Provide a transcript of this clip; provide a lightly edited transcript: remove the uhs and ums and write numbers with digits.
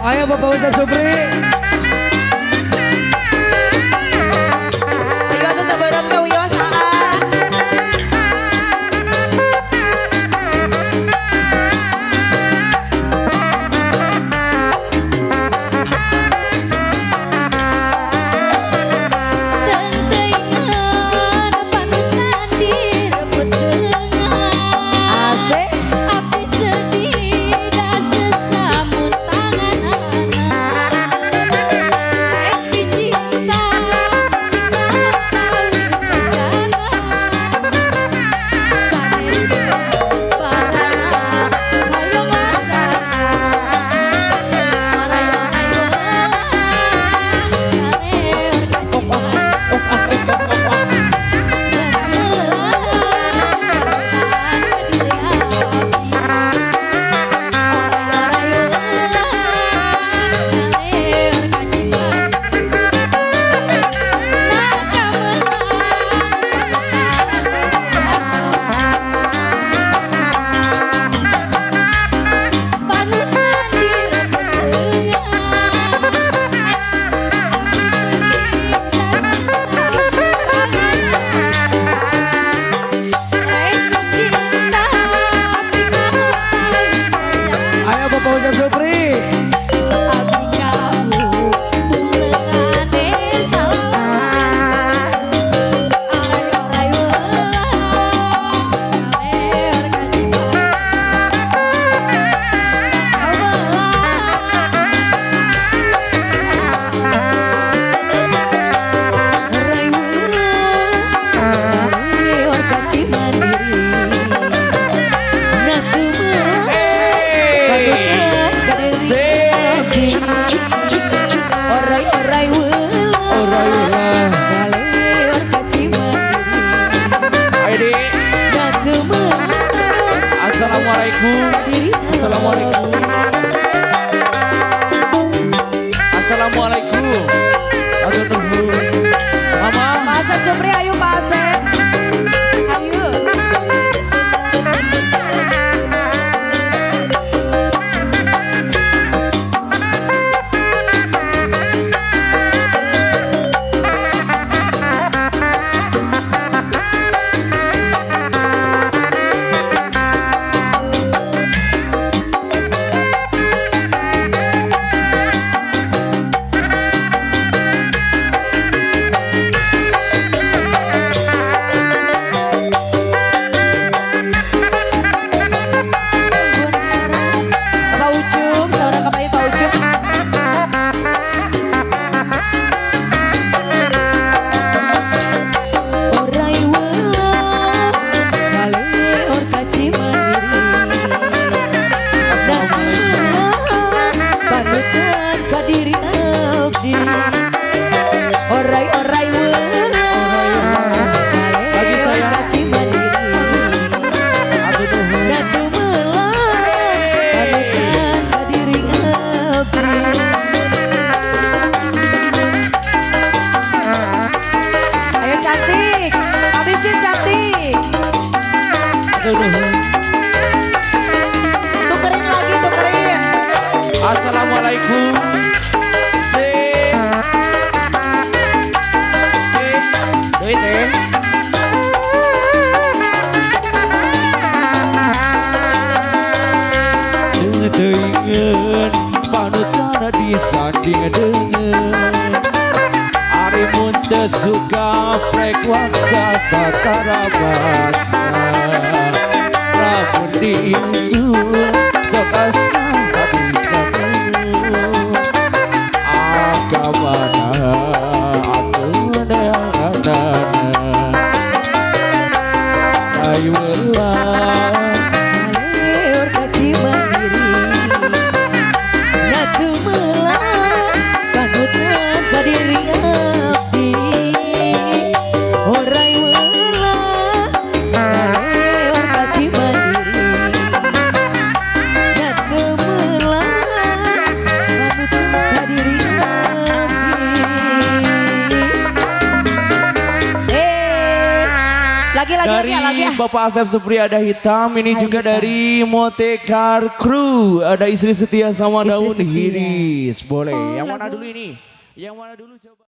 Ayo Bapak Ustaz Supri. Ayo tetap bareng ke Wiyo Saat. Assalamualaikum. Mama. Pak Asep Supri, ayo Pak Asep. Ayo. Tukerin lagi, tukerin. Assalamualaikum. Duit dengan panutan disanding dengan Ari muntah suka frekuensa satara basa Ramun diinsun sokasa hati kamu Akamana aku neanana Ayulah Alir kaci mandiri Natu melang kanutan kadiri abdi Orai welah Alir kaci mandiri Natu melang Lagi Dari ya. Bapak Asep Supri ada hitam. Ini Hai, juga hitam. dari Motekar Crew. Ada istri setia sama Istri daun setia. hiris. Boleh. Oh, Yang mana lagu. dulu ini? Yang mana dulu coba?